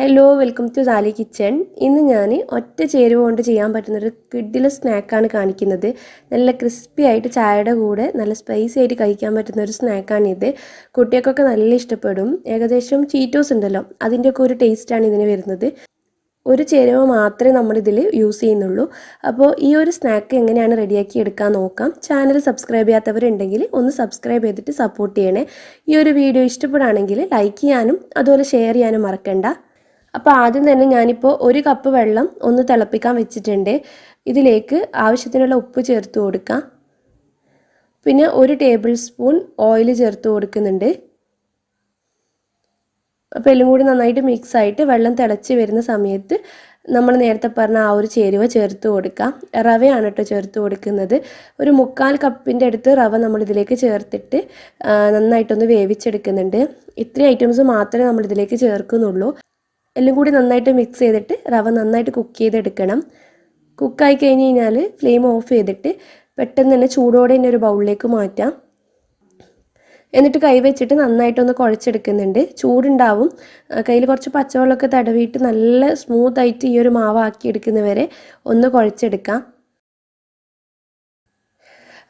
Hello welcome to Sali kitchen. ഇന്ന് ഞാൻ ഒറ്റ ചേരുവ കൊണ്ട് ചെയ്യാൻ പറ്റുന്നൊരു കിഡിലെ സ്നാക്കാണ് കാണിക്കുന്നത്. നല്ല ക്രിസ്പി ആയിട്ട് ചായയുടെ കൂടെ നല്ല സ്പൈസി ആയിട്ട് കഴിക്കാൻ പറ്റുന്ന ഒരു സ്നാക്കാണിത്. കുട്ടികൾക്കൊക്കെ നല്ല ഇഷ്ടപ്പെടും. ഏകദേശം ചീറ്റോസ് ഉണ്ടല്ലോ, അതിൻ്റെയൊക്കെ ഒരു ടേസ്റ്റാണ് ഇതിന് വരുന്നത്. ഒരു ചേരുവ മാത്രമേ നമ്മളിതിൽ യൂസ് ചെയ്യുന്നുള്ളൂ. അപ്പോൾ ഈ ഒരു സ്നാക്ക് എങ്ങനെയാണ് റെഡിയാക്കി എടുക്കാൻ നോക്കാം. ചാനൽ സബ്സ്ക്രൈബ് ചെയ്യാത്തവരുണ്ടെങ്കിൽ ഒന്ന് സബ്സ്ക്രൈബ് ചെയ്തിട്ട് സപ്പോർട്ട് ചെയ്യണേ. ഈ ഒരു വീഡിയോ ഇഷ്ടപ്പെടുകയാണെങ്കിൽ ലൈക്ക് ചെയ്യാനും അതുപോലെ ഷെയർ ചെയ്യാനും മറക്കണ്ട. അപ്പോൾ ആദ്യം തന്നെ ഞാനിപ്പോൾ ഒരു കപ്പ് വെള്ളം ഒന്ന് തിളപ്പിക്കാൻ വെച്ചിട്ടുണ്ട്. ഇതിലേക്ക് ആവശ്യത്തിനുള്ള ഉപ്പ് ചേർത്ത് കൊടുക്കാം. പിന്നെ 1 ടേബിൾ സ്പൂൺ ഓയിൽ ചേർത്ത് കൊടുക്കുന്നുണ്ട്. അപ്പോൾ എല്ലാം കൂടി നന്നായിട്ട് മിക്സ് ആയിട്ട് വെള്ളം തിളച്ച് വരുന്ന സമയത്ത് നമ്മൾ നേരത്തെ പറഞ്ഞ ആ ഒരു ചേരുവ ചേർത്ത് കൊടുക്കാം. റവയാണ് കേട്ടോ ചേർത്ത് കൊടുക്കുന്നത്. ഒരു 1/4 കപ്പിൻ്റെ അടുത്ത് റവ നമ്മളിതിലേക്ക് ചേർത്തിട്ട് നന്നായിട്ടൊന്ന് വേവിച്ചെടുക്കുന്നുണ്ട്. ഇത്രയും ഐറ്റംസ് മാത്രമേ നമ്മളിതിലേക്ക് ചേർക്കുന്നുള്ളൂ. എല്ലാം കൂടി നന്നായിട്ട് മിക്സ് ചെയ്തിട്ട് റവ നന്നായിട്ട് കുക്ക് ചെയ്തെടുക്കണം. കുക്കായി കഴിഞ്ഞ് കഴിഞ്ഞാൽ ഫ്ലെയിം ഓഫ് ചെയ്തിട്ട് പെട്ടെന്ന് തന്നെ ചൂടോടെ തന്നെ ഒരു ബൗളിലേക്ക് മാറ്റാം. എന്നിട്ട് കൈ വെച്ചിട്ട് നന്നായിട്ടൊന്ന് കുഴച്ചെടുക്കുന്നുണ്ട്. ചൂടുണ്ടാവും. കയ്യിൽ കുറച്ച് പച്ചവെള്ളമൊക്കെ തടവിയിട്ട് നല്ല സ്മൂത്തായിട്ട് ഈ ഒരു മാവാക്കി എടുക്കുന്നവരെ ഒന്ന് കുഴച്ചെടുക്കാം.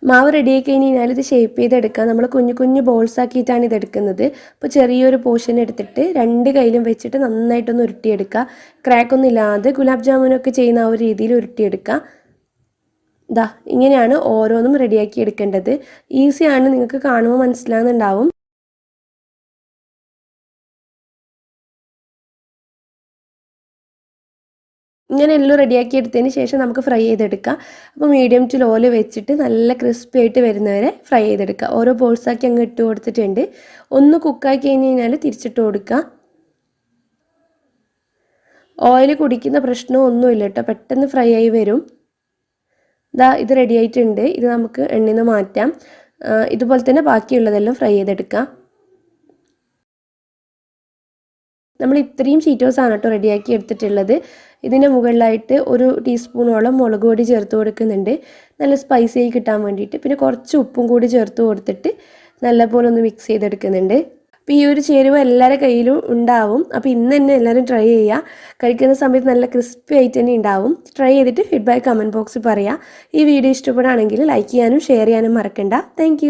മാവ് റെഡിയായി കഴിഞ്ഞ് കഴിഞ്ഞാൽ ഇത് ഷേപ്പ് ചെയ്തെടുക്കാം. നമ്മൾ കുഞ്ഞു കുഞ്ഞു ബോൾസ് ആക്കിയിട്ടാണ് ഇത് എടുക്കുന്നത്. അപ്പോൾ ചെറിയൊരു പോർഷൻ എടുത്തിട്ട് 2 കൈയിലും വെച്ചിട്ട് നന്നായിട്ടൊന്ന് ഉരുട്ടിയെടുക്കുക. ക്രാക്കൊന്നും ഇല്ലാതെ ഗുലാബ് ജാമുനൊക്കെ ചെയ്യുന്ന ആ ഒരു രീതിയിൽ ഉരുട്ടിയെടുക്കുക. ഇതാ ഇങ്ങനെയാണ് ഓരോന്നും റെഡിയാക്കി എടുക്കേണ്ടത്. ഈസിയാണ്, നിങ്ങൾക്ക് കാണുമ്പോൾ മനസ്സിലാകുന്നുണ്ടാവും. ഇങ്ങനെ എല്ലാം റെഡിയാക്കി എടുത്തതിന് ശേഷം നമുക്ക് ഫ്രൈ ചെയ്തെടുക്കാം. അപ്പോൾ മീഡിയം ടു ലോയിൽ വെച്ചിട്ട് നല്ല ക്രിസ്പി ആയിട്ട് വരുന്നവരെ ഫ്രൈ ചെയ്തെടുക്കുക. ഓരോ ബോൾസാക്കി അങ്ങ് ഇട്ട് കൊടുത്തിട്ടുണ്ട്. ഒന്ന് കുക്കാക്കി കഴിഞ്ഞ് കഴിഞ്ഞാൽ തിരിച്ചിട്ട് കൊടുക്കുക. ഓയിൽ കുടിക്കുന്ന പ്രശ്നമൊന്നുമില്ല കേട്ടോ, പെട്ടെന്ന് ഫ്രൈ ആയി വരും. ഇത് റെഡി ആയിട്ടുണ്ട്. ഇത് നമുക്ക് എണ്ണയിൽ നിന്ന് മാറ്റാം. ഇതുപോലെ തന്നെ ബാക്കിയുള്ളതെല്ലാം ഫ്രൈ ചെയ്തെടുക്കാം. നമ്മൾ ഇത്രയും ചീറ്റോസാണ് കേട്ടോ റെഡിയാക്കി എടുത്തിട്ടുള്ളത്. ഇതിൻ്റെ മുകളിലായിട്ട് 1 ടീസ്പൂണോളം മുളക് പൊടി ചേർത്ത് കൊടുക്കുന്നുണ്ട്, നല്ല സ്പൈസി ആയി കിട്ടാൻ വേണ്ടിയിട്ട്. പിന്നെ കുറച്ച് ഉപ്പും കൂടി ചേർത്ത് കൊടുത്തിട്ട് നല്ലപോലെ ഒന്ന് മിക്സ് ചെയ്തെടുക്കുന്നുണ്ട്. അപ്പോൾ ഈ ഒരു ചേരുവ എല്ലാവരുടെ കയ്യിലും ഉണ്ടാവും. അപ്പോൾ ഇന്ന് തന്നെ എല്ലാവരും ട്രൈ ചെയ്യുക. കഴിക്കുന്ന സമയത്ത് നല്ല ക്രിസ്പി ആയിട്ട് തന്നെ ഉണ്ടാവും. ട്രൈ ചെയ്തിട്ട് ഫീഡ്ബാക്ക് കമൻറ്റ് ബോക്സിൽ പറയുക. ഈ വീഡിയോ ഇഷ്ടപ്പെടുകയാണെങ്കിൽ ലൈക്ക് ചെയ്യാനും ഷെയർ ചെയ്യാനും മറക്കണ്ട. താങ്ക്